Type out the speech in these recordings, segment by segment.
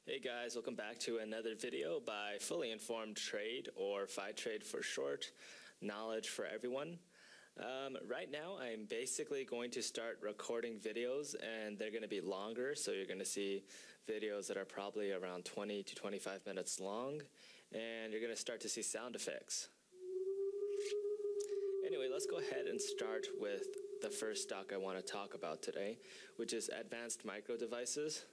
Hey guys, welcome back to another video by Fully Informed Trade, or FI Trade for short, knowledge for everyone. Right now I'm basically going to start recording videos, and they're going to be longer, so you're going to see videos that are probably around 20 to 25 minutes long, and you're going to start to see sound effects. Anyway, let's go ahead and start with the first stock I want to talk about today, which is Advanced Micro Devices.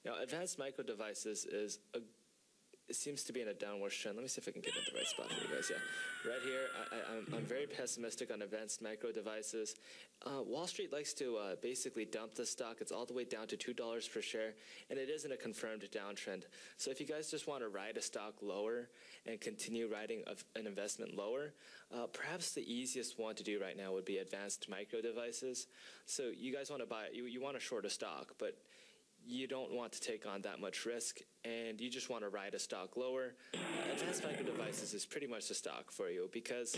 Now, Advanced Micro Devices it seems to be in a downward trend. Let me see if I can get in the right spot for you guys. Yeah, right here, I'm very pessimistic on Advanced Micro Devices. Wall Street likes to basically dump the stock. It's all the way down to $2 per share, and it isn't a confirmed downtrend. So if you guys just want to ride a stock lower and continue riding an investment lower, perhaps the easiest one to do right now would be Advanced Micro Devices. So you guys want to buy, you want to short a stock, but you don't want to take on that much risk, and you just want to ride a stock lower. Advanced Micro Devices is pretty much the stock for you, because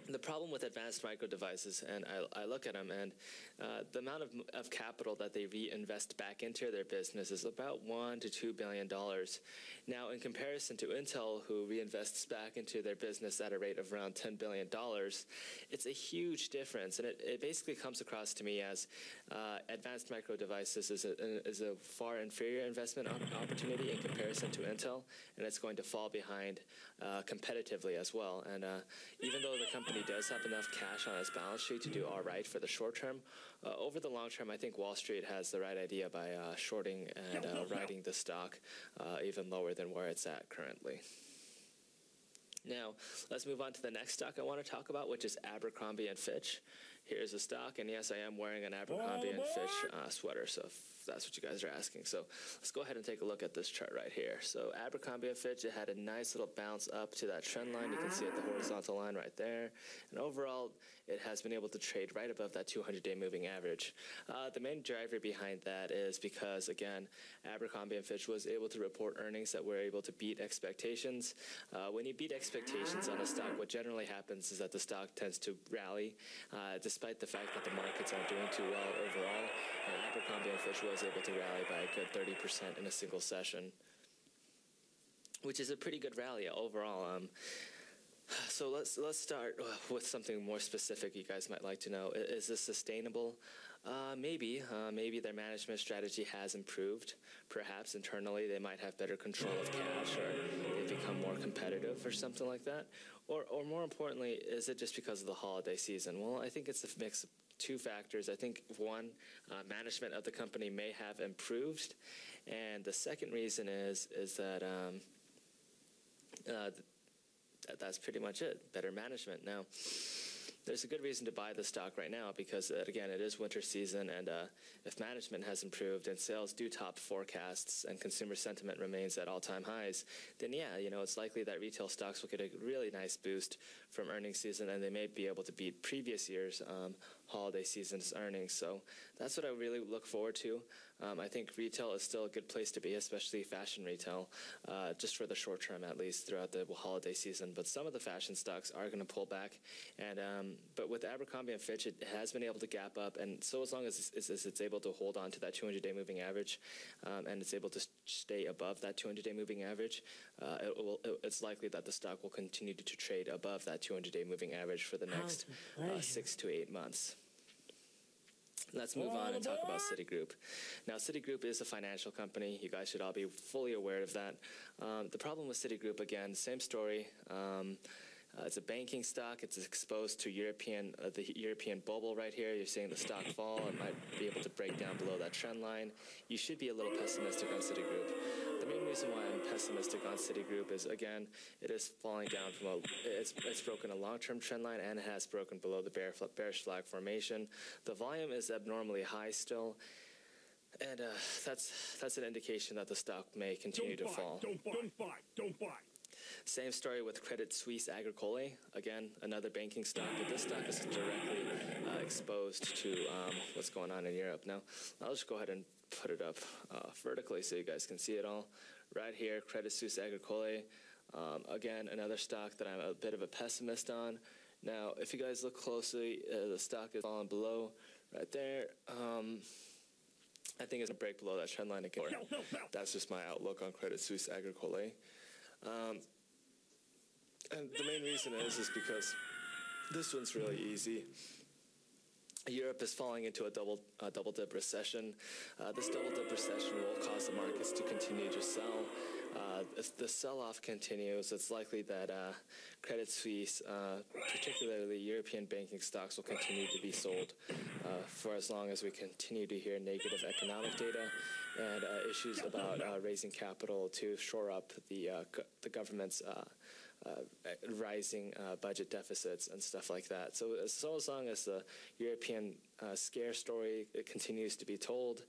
the problem with Advanced Micro Devices, and I look at them, and the amount of capital that they reinvest back into their business is about $1 to $2 billion. Now, in comparison to Intel, who reinvests back into their business at a rate of around $10 billion, it's a huge difference, and it basically comes across to me as Advanced Micro Devices is a far inferior investment opportunity in comparison to Intel, and it's going to fall behind competitively as well. And even though the company does have enough cash on its balance sheet to do all right for the short term, over the long term, I think Wall Street has the right idea by shorting and riding the stock even lower than where it's at currently. Now, let's move on to the next stock I want to talk about, which is Abercrombie & Fitch. Here's a stock, and yes, I am wearing an Abercrombie & Fitch sweater, so if that's what you guys are asking. So let's go ahead and take a look at this chart right here. So Abercrombie & Fitch, it had a nice little bounce up to that trend line. You can see it, the horizontal line right there. And overall, it has been able to trade right above that 200-day moving average. The main driver behind that is because, again, Abercrombie & Fitch was able to report earnings that were able to beat expectations. When you beat expectations on a stock, what generally happens is that the stock tends to rally, despite the fact that the markets aren't doing too well overall. Abercrombie & Fitch was able to rally by a good 30% in a single session, which is a pretty good rally overall. So let's start with something more specific you guys might like to know. Is this sustainable? Maybe their management strategy has improved. Perhaps internally they might have better control of cash, or they become more competitive or something like that. Or more importantly, is it just because of the holiday season? Well, I think it's a mix of two factors. I think one, management of the company may have improved, and the second reason is that that's pretty much it, better management. Now, there's a good reason to buy the stock right now because, again, it is winter season, and if management has improved and sales do top forecasts and consumer sentiment remains at all-time highs, then yeah, it's likely that retail stocks will get a really nice boost from earnings season, and they may be able to beat previous year's holiday season's earnings. So that's what I really look forward to. I think retail is still a good place to be, especially fashion retail, just for the short term at least throughout the holiday season. But some of the fashion stocks are going to pull back, and but with Abercrombie & Fitch, it has been able to gap up, and so as long as it's able to hold on to that 200-day moving average, and it's able to stay above that 200-day moving average, it's likely that the stock will continue to trade above that 200-day moving average for the next 6 to 8 months. Let's move on and talk about Citigroup. Now, Citigroup is a financial company. You guys should all be fully aware of that. The problem with Citigroup, again, same story. It's a banking stock. It's exposed to the European bubble right here. You're seeing the stock fall. It might be able to break down below that trend line. You should be a little pessimistic on Citigroup. The main reason why I'm pessimistic on Citigroup is, again, it is falling down from it's broken a long-term trend line, and it has broken below the bearish flag formation. The volume is abnormally high still, and that's an indication that the stock may continue to fall. Don't buy. Same story with Credit Suisse Agricole. Again, another banking stock, but this stock is directly exposed to what's going on in Europe. Now, I'll just go ahead and put it up vertically so you guys can see it all. Right here, Credit Suisse Agricole. Again, another stock that I'm a bit of a pessimist on. Now, if you guys look closely, the stock is falling below right there. I think it's going to break below that trend line again. That's just my outlook on Credit Suisse Agricole. And the main reason is because this one's really easy. Europe is falling into a double dip recession. This double dip recession will cause the markets to continue to sell. If the sell-off continues, it's likely that Credit Suisse, particularly European banking stocks, will continue to be sold for as long as we continue to hear negative economic data and issues about raising capital to shore up the government's rising budget deficits and stuff like that. So as long as the European scare story continues to be told,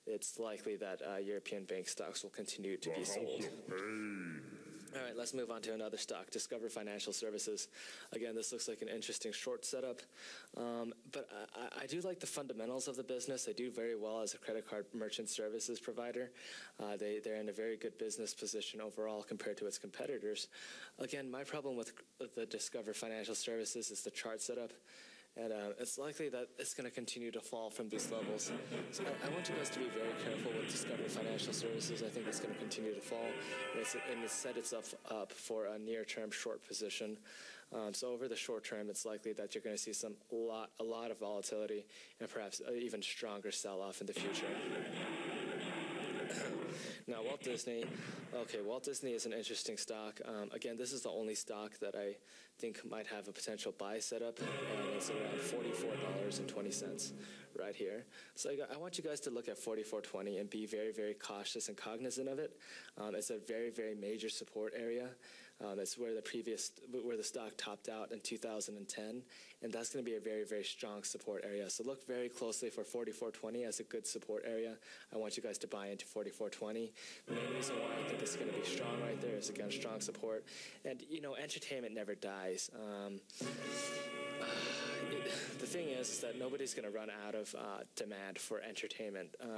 it's likely that European bank stocks will continue to be sold. All right, let's move on to another stock, Discover Financial Services. Again, this looks like an interesting short setup, but I do like the fundamentals of the business. They do very well as a credit card merchant services provider. They're in a very good business position overall compared to its competitors. Again, my problem with the Discover Financial Services is the chart setup. And it's likely that it's going to continue to fall from these levels. So I want you guys to be very careful with Discover Financial Services. I think it's going to continue to fall, and it's set itself up for a near-term short position. So over the short term, it's likely that you're going to see a lot of volatility and perhaps even stronger sell-off in the future. Now, Walt Disney. Okay, Walt Disney is an interesting stock. Again, this is the only stock that I think might have a potential buy setup, and it's around $44.20 right here. So I want you guys to look at $44.20 and be very, very cautious and cognizant of it. It's a very, very major support area. It's where the stock topped out in 2010, and that's going to be a very, very strong support area. So look very closely for $44.20 as a good support area. I want you guys to buy into $44.20. The main reason why I think this is going to be strong right there is, again, strong support. And, entertainment never dies. The thing is that nobody's going to run out of demand for entertainment. You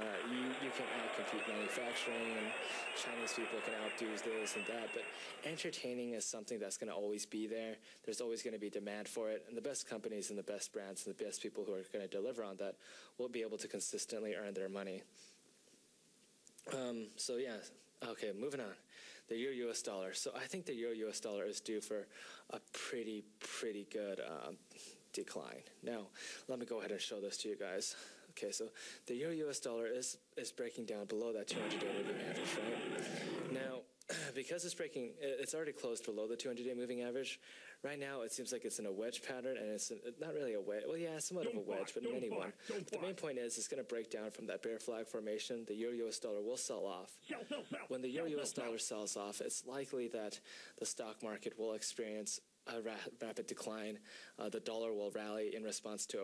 can out-compete manufacturing, and Chinese people can outdo this and that, but entertaining is something that's going to always be there. There's always going to be demand for it, and the best companies and the best brands and the best people who are going to deliver on that will be able to consistently earn their money. So yeah, okay, moving on. The Euro-US dollar. So I think the Euro-US dollar is due for a pretty good decline. Now, let me go ahead and show this to you guys. Okay, so the Euro-US dollar is breaking down below that 200-day moving average, right? Now, because it's already closed below the 200-day moving average. Right now, it seems like it's in a wedge pattern, and it's not really a wedge. Well, yeah, somewhat of a wedge, but many one. The main point is it's going to break down from that bear flag formation. The Euro-US dollar will sell off. When the Euro-US dollar sells off, it's likely that the stock market will experience a rapid decline. The dollar will rally in response to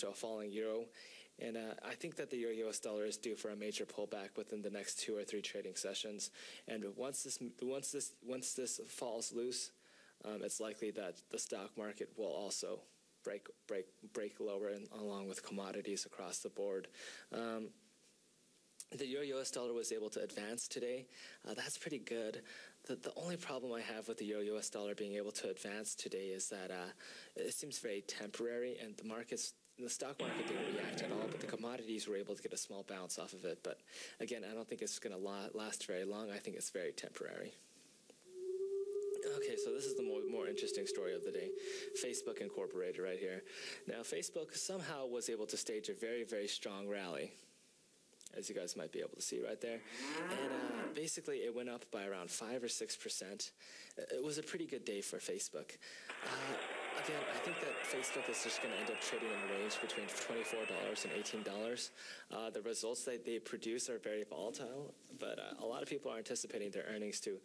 a falling euro, and I think that the Euro-US dollar is due for a major pullback within the next 2 or 3 trading sessions. And once this falls loose, it's likely that the stock market will also break lower, along with commodities across the board. The Euro-US dollar was able to advance today. That's pretty good. The only problem I have with the Euro-US dollar being able to advance today is that it seems very temporary, and the stock market didn't react at all, but the commodities were able to get a small bounce off of it. But again, I don't think it's going to last very long. I think it's very temporary. Okay, so this is the more interesting story of the day. Facebook Incorporated right here. Now, Facebook somehow was able to stage a very, very strong rally, as you guys might be able to see right there. And basically, it went up by around 5 or 6%. It was a pretty good day for Facebook. Again, I think that Facebook is just going to end up trading in a range between $24 and $18. The results that they produce are very volatile, but a lot of people are anticipating their earnings to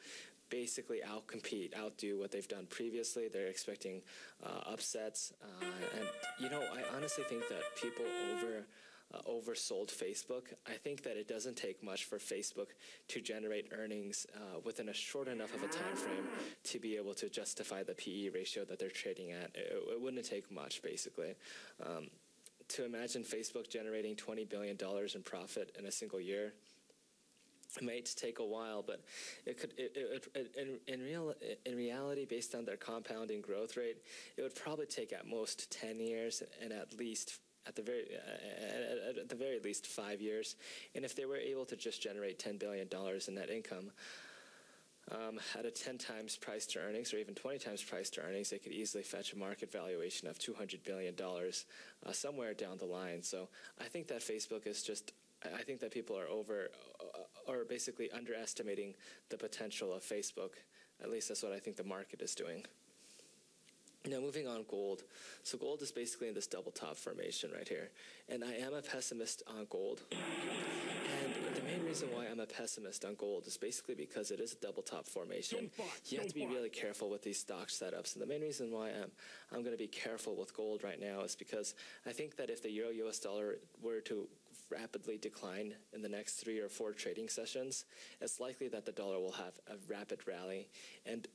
basically outdo what they've done previously. They're expecting upsets. And, I honestly think that people oversold Facebook. I think that it doesn't take much for Facebook to generate earnings within a short enough of a time frame to be able to justify the PE ratio that they're trading at. It wouldn't take much, basically. To imagine Facebook generating $20 billion in profit in a single year, it might take a while, but in reality, based on their compounding growth rate, it would probably take at most 10 years and at least at the very least 5 years. And if they were able to just generate $10 billion in net income, at a 10 times price to earnings or even 20 times price to earnings, they could easily fetch a market valuation of $200 billion somewhere down the line. So I think that Facebook is just, I think that people are or basically underestimating the potential of Facebook. At least that's what I think the market is doing. Now, moving on, gold. So gold is basically in this double top formation right here. And I am a pessimist on gold. And the main reason why I'm a pessimist on gold is basically because it is a double top formation. You have to be really careful with these stock setups. And the main reason why I'm going to be careful with gold right now is because I think that if the euro-US dollar were to rapidly decline in the next 3 or 4 trading sessions, it's likely that the dollar will have a rapid rally. And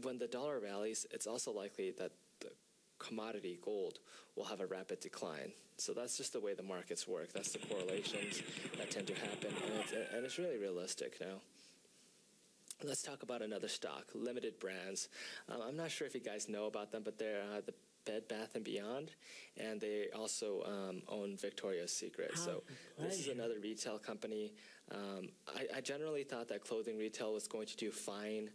when the dollar rallies, it's also likely that the commodity gold will have a rapid decline. So that's just the way the markets work. That's the correlations that tend to happen, and it's really realistic now. Let's talk about another stock, Limited Brands. I'm not sure if you guys know about them, but they're the Bed Bath & Beyond, and they also own Victoria's Secret. So this is another retail company. I generally thought that clothing retail was going to do fine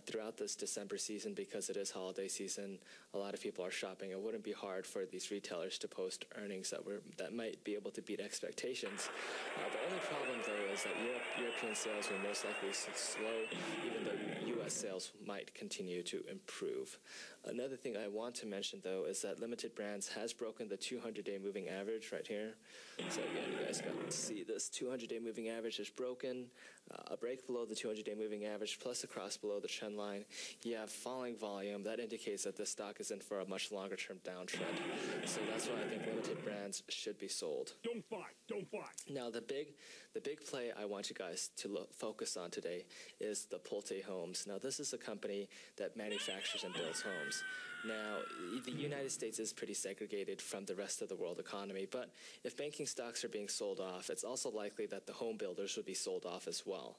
throughout this December season because it is holiday season. A lot of people are shopping. It wouldn't be hard for these retailers to post earnings that might be able to beat expectations. The only problem, though, is that European sales will most likely slow, even though U.S. sales might continue to improve. Another thing I want to mention, though, is that Limited Brands has broken the 200-day moving average right here. So again, you guys got to see this 200-day moving average is broken. A break below the 200-day moving average plus a cross below the trend line. You have falling volume. That indicates that this stock is in for a much longer-term downtrend. So that's why I think Limited Brands should be sold. Don't buy. Don't buy. Now, the big play I want you guys to focus on today is the Pulte Homes. Now, this is a company that manufactures and builds homes. Now, the United States is pretty segregated from the rest of the world economy, but if banking stocks are being sold off, it's also likely that the home builders would be sold off as well.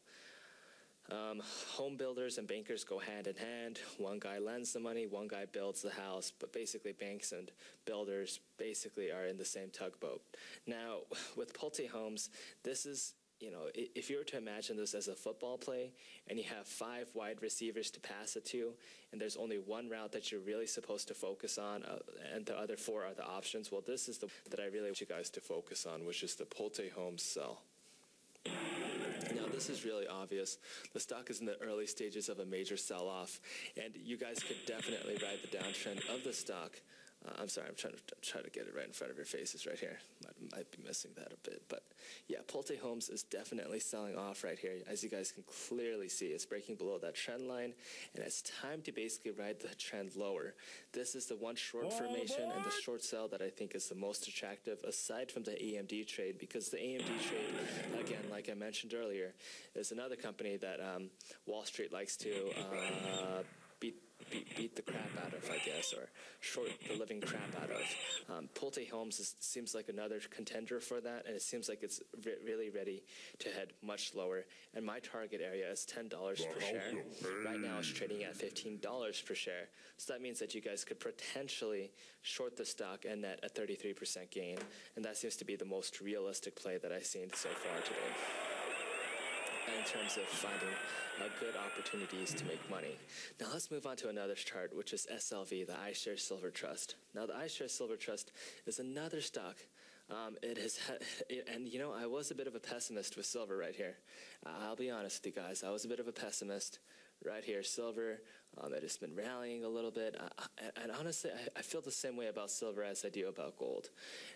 Home builders and bankers go hand in hand. One guy lends the money, one guy builds the house, but basically banks and builders basically are in the same tugboat. Now, with Pulte Homes, this is, you know, if you were to imagine this as a football play and you have 5 wide receivers to pass it to, and there's only one route that you're really supposed to focus on, and the other 4 are the options, well, this is the that I really want you guys to focus on, which is the Pulte Homes sell. Now, this is really obvious. The stock is in the early stages of a major sell-off, and you guys could definitely ride the downtrend of the stock. I'm sorry, I'm trying to get it right in front of your faces right here. Might be missing that a bit. But yeah, Pulte Homes is definitely selling off right here. As you guys can clearly see, it's breaking below that trend line, and it's time to basically ride the trend lower. This is the one short formation and the short sell that I think is the most attractive, aside from the AMD trade, because the AMD trade, again, like I mentioned earlier, is another company that Wall Street likes to beat the crap out of, I guess, or short the living crap out of. Pulte Homes seems like another contender for that, and it seems like it's really ready to head much lower. And my target area is $10 per share. Right now it's trading at $15 per share. So that means that you guys could potentially short the stock and net a 33% gain. And that seems to be the most realistic play that I've seen so far today, in terms of finding good opportunities to make money. Now let's move on to another chart, which is SLV, the iShares Silver Trust. Now the iShares Silver Trust is another stock. And you know, I was a bit of a pessimist with silver right here. I'll be honest with you guys, I was a bit of a pessimist right here. Silver, it has been rallying a little bit. And honestly, I feel the same way about silver as I do about gold.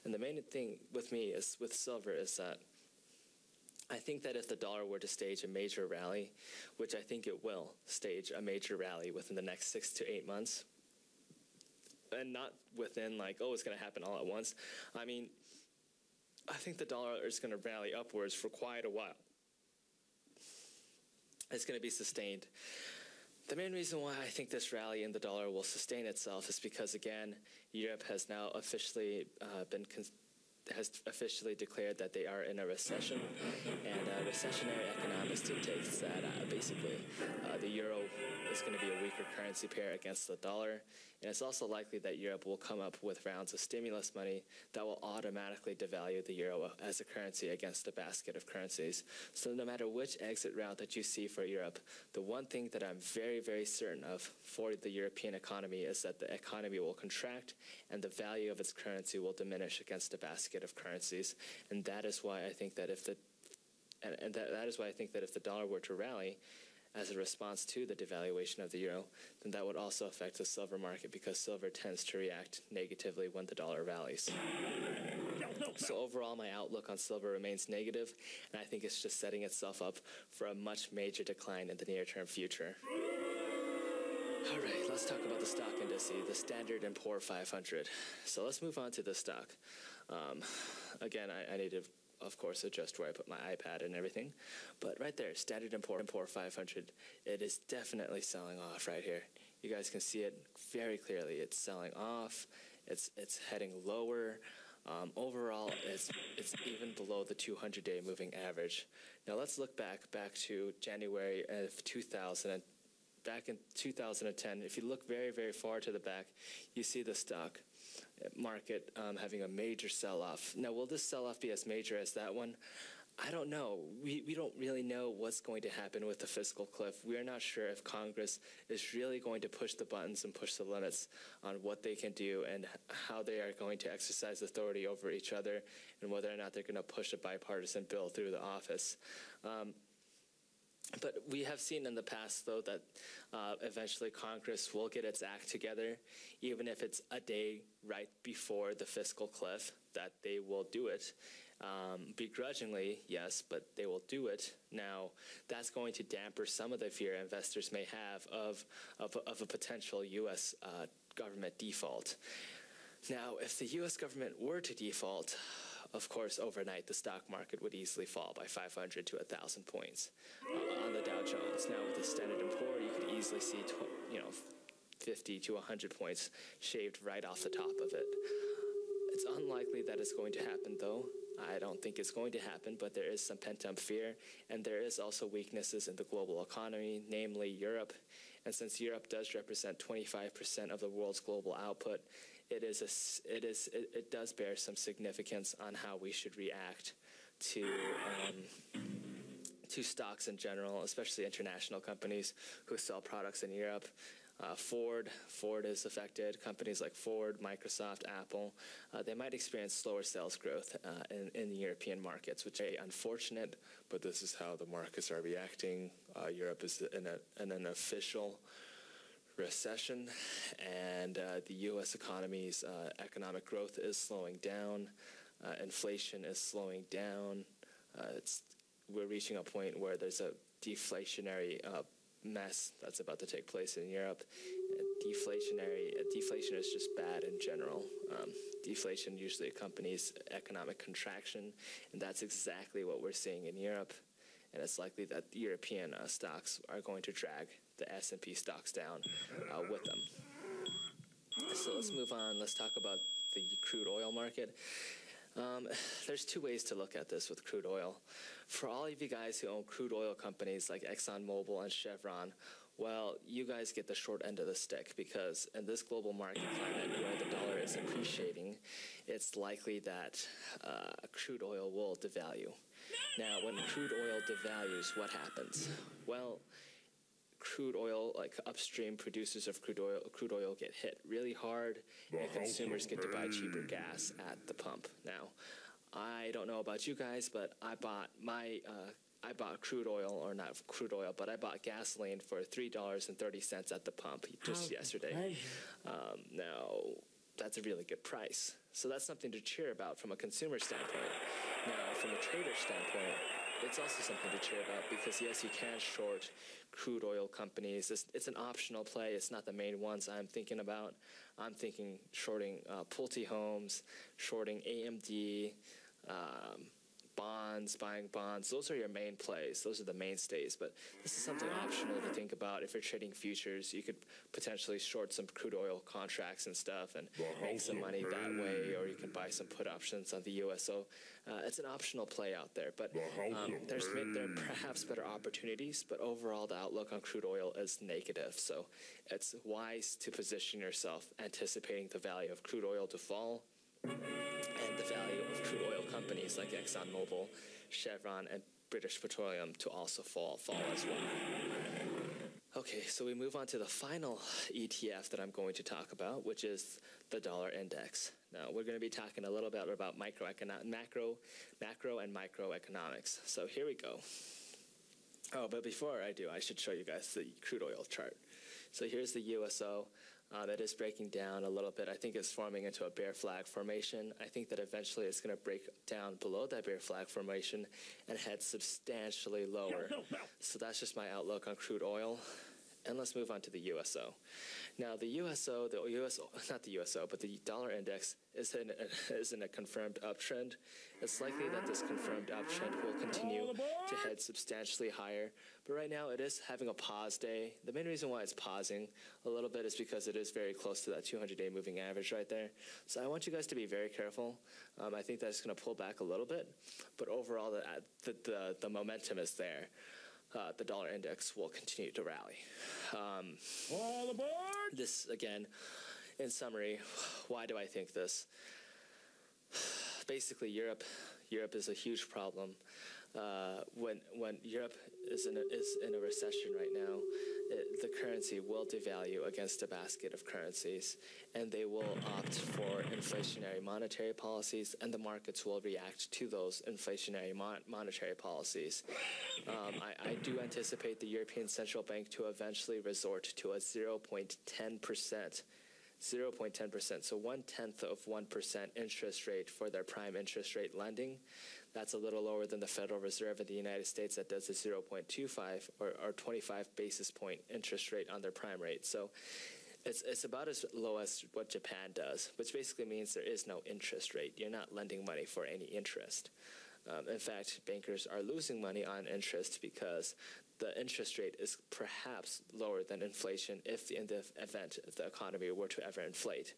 And the main thing with me is with silver is that I think that if the dollar were to stage a major rally, which I think it will stage a major rally within the next 6 to 8 months, and not within like, oh, it's going to happen all at once. I mean, I think the dollar is going to rally upwards for quite a while. It's going to be sustained. The main reason why I think this rally in the dollar will sustain itself is because, again, Europe has now officially has officially declared that they are in a recession, and recessionary economics dictates that basically the euro is going to be a weaker currency pair against the dollar, and it's also likely that Europe will come up with rounds of stimulus money that will automatically devalue the euro as a currency against a basket of currencies. So no matter which exit route that you see for Europe, the one thing that I'm very, very certain of for the European economy is that the economy will contract and the value of its currency will diminish against a basket of currencies. And that is why I think that if the that is why I think that if the dollar were to rally as a response to the devaluation of the euro, then that would also affect the silver market, because silver tends to react negatively when the dollar rallies. So overall, my outlook on silver remains negative, and I think it's just setting itself up for a much major decline in the near-term future. All right, let's talk about the stock indice, the Standard & Poor 500. So let's move on to the stock. Again, I need to, of course, adjust where I put my iPad and everything. But right there, Standard & Poor 500, it is definitely selling off right here. You guys can see it very clearly. It's selling off. It's heading lower. Overall, it's even below the 200-day moving average. Now let's look back to January of 2000. Back in 2010, if you look very, very far to the back, you see the stock market having a major sell-off. Now, will this sell-off be as major as that one? I don't know. We don't really know what's going to happen with the fiscal cliff. We are not sure if Congress is really going to push the buttons and push the limits on what they can do and how they are going to exercise authority over each other, and whether or not they're going to push a bipartisan bill through the office. But we have seen in the past, though, that eventually Congress will get its act together, even if it's a day right before the fiscal cliff, that they will do it. Begrudgingly, yes, but they will do it. Now, that's going to damper some of the fear investors may have of a potential U.S. Government default. Now, if the U.S. government were to default, of course, overnight, the stock market would easily fall by 500 to 1,000 points on the Dow Jones. Now, with the Standard & Poor, you could easily see 50 to 100 points shaved right off the top of it. It's unlikely that it's going to happen, though. I don't think it's going to happen, but there is some pent-up fear, and there is also weaknesses in the global economy, namely Europe. And since Europe does represent 25% of the world's global output, it does bear some significance on how we should react to stocks in general, especially international companies who sell products in Europe. Ford is affected. Companies like Ford, Microsoft, Apple, they might experience slower sales growth in the European markets, which is unfortunate, but this is how the markets are reacting. Europe is in an official recession, and the U.S. economy's economic growth is slowing down. Inflation is slowing down. We're reaching a point where there's a deflationary mess that's about to take place in Europe. Deflation is just bad in general. Deflation usually accompanies economic contraction, and that's exactly what we're seeing in Europe. And it's likely that European stocks are going to drag the S&P stocks down with them. So let's move on. Let's talk about the crude oil market. There's two ways to look at this with crude oil. For all of you guys who own crude oil companies like ExxonMobil and Chevron, well, you guys get the short end of the stick, because in this global market climate where the dollar is appreciating, it's likely that crude oil will devalue. Now, when crude oil devalues, what happens? Well, crude oil, like upstream producers of crude oil get hit really hard, and consumers get to buy cheaper gas at the pump. Now, I don't know about you guys, but I bought crude oil, or not crude oil, but I bought gasoline for $3.30 at the pump just yesterday. Now, that's a really good price. So that's something to cheer about from a consumer standpoint. Now, from a trader standpoint, it's also something to cheer about, because yes, you can short crude oil companies. It's an optional play. It's not the main ones I'm thinking about. I'm thinking shorting Pulte Homes, shorting AMD, bonds, buying bonds, those are your main plays. Those are the mainstays. But this is something optional to think about. If you're trading futures, you could potentially short some crude oil contracts and stuff and make some money that way, or you can buy some put options on the USO. It's an optional play out there. But there are perhaps better opportunities, but overall the outlook on crude oil is negative. So it's wise to position yourself anticipating the value of crude oil to fall, and the value of crude oil companies like ExxonMobil, Chevron, and British Petroleum to also fall as well. Okay, so we move on to the final ETF that I'm going to talk about, which is the dollar index. Now, we're going to be talking a little bit about macro and microeconomics. So here we go. Oh, but before I do, I should show you guys the crude oil chart. So here's the USO. It is breaking down a little bit. I think it's forming into a bear flag formation. I think that eventually it's going to break down below that bear flag formation and head substantially lower. So that's just my outlook on crude oil. And let's move on to the USO. Now, the USO, not the USO, but the dollar index is in a confirmed uptrend. It's likely that this confirmed uptrend will continue to head substantially higher. But right now, it is having a pause day. The main reason why it's pausing a little bit is because it is very close to that 200-day moving average right there. So I want you guys to be very careful. I think that's going to pull back a little bit. But overall, the momentum is there. The dollar index will continue to rally. All aboard! This, again, in summary, why do I think this? Basically, Europe is a huge problem. When Europe is in a recession right now, the currency will devalue against a basket of currencies, and they will opt for inflationary monetary policies, and the markets will react to those inflationary monetary policies. I do anticipate the European Central Bank to eventually resort to a 0.10%. 0.10%, so 1/10 of 1% interest rate for their prime interest rate lending. That's a little lower than the Federal Reserve of the United States that does a 0.25 or 25 basis point interest rate on their prime rate. So it's about as low as what Japan does, which basically means there is no interest rate. You're not lending money for any interest. In fact, bankers are losing money on interest because the interest rate is perhaps lower than inflation in the event the economy were to ever inflate.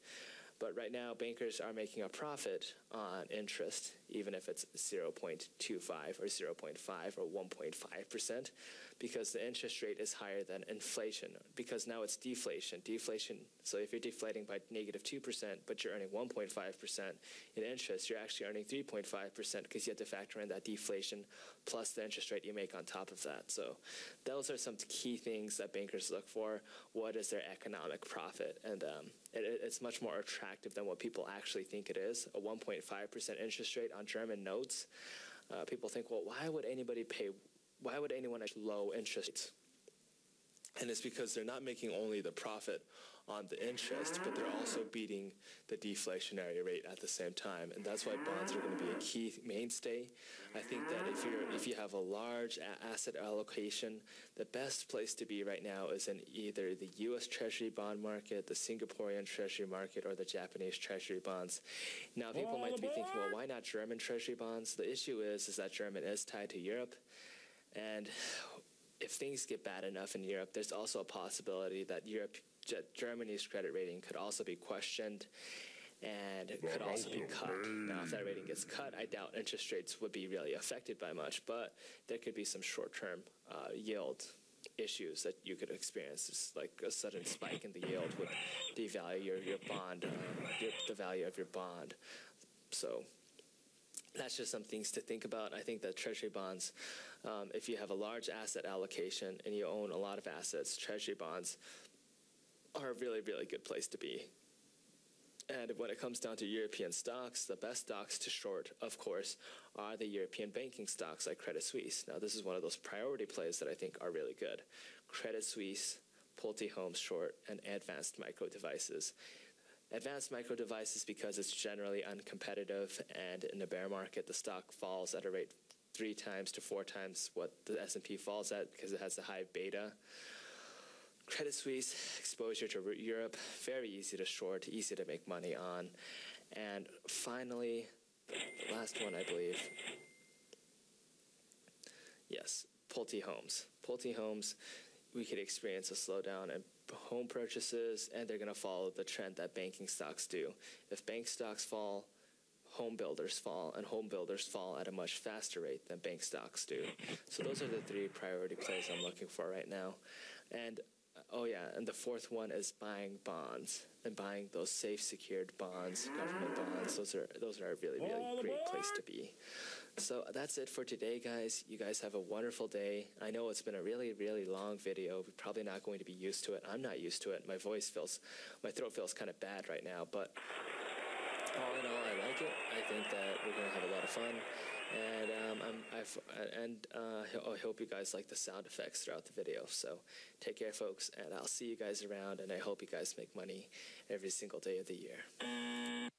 But right now, bankers are making a profit on interest, even if it's 0.25 or 0.5 or 1.5%, because the interest rate is higher than inflation, because now it's deflation. So if you're deflating by -2%, but you're earning 1.5% in interest, you're actually earning 3.5% because you have to factor in that deflation plus the interest rate you make on top of that. So those are some key things that bankers look for. What is their economic profit? And it's much more attractive than what people actually think it is. A 1.5% interest rate on German notes. People think, well, why would anyone actually low interest rates? And it's because they're not making only the profit on the interest, but they're also beating the deflationary rate at the same time. And that's why bonds are going to be a key mainstay. I think that if you have a large asset allocation, the best place to be right now is in either the U.S. Treasury bond market, the Singaporean Treasury market, or the Japanese Treasury bonds. Now, people might be thinking, well, why not German Treasury bonds? The issue is that German is tied to Europe, and if things get bad enough in Europe, there's also a possibility that Germany's credit rating could also be questioned and could also be cut. Now, if that rating gets cut, I doubt interest rates would be really affected by much, but there could be some short-term yield issues that you could experience. Just like a sudden spike in the yield would devalue your bond, the value of your bond. So that's just some things to think about. I think that Treasury bonds, if you have a large asset allocation and you own a lot of assets, Treasury bonds are a really, really good place to be. And when it comes down to European stocks, the best stocks to short, of course, are the European banking stocks like Credit Suisse. Now, this is one of those priority plays that I think are really good. Credit Suisse, Pulte Home Short, and Advanced Micro Devices. Advanced Micro Devices because it's generally uncompetitive, and in a bear market, the stock falls at a rate 3 times to 4 times what the S&P falls at because it has a high beta. Credit Suisse, exposure to Europe, very easy to short, easy to make money on. And finally, the last one, I believe, Yes, Pulte homes. Pulte homes, we could experience a slowdown in home purchases, and they're going to follow the trend that banking stocks do. If bank stocks fall, home builders fall, and home builders fall at a much faster rate than bank stocks do. So those are the three priority plays I'm looking for right now. And oh yeah, and the fourth one is buying bonds and buying those safe, secured bonds, government bonds. Those are a really, really great place to be. So that's it for today, guys. You guys have a wonderful day. I know it's been a really, really long video. We're probably not going to be used to it. I'm not used to it. My throat feels kind of bad right now, but all in all, I like it. I think that we're going to have a lot of fun, and I hope you guys like the sound effects throughout the video. So take care, folks, and I'll see you guys around, and I hope you guys make money every single day of the year.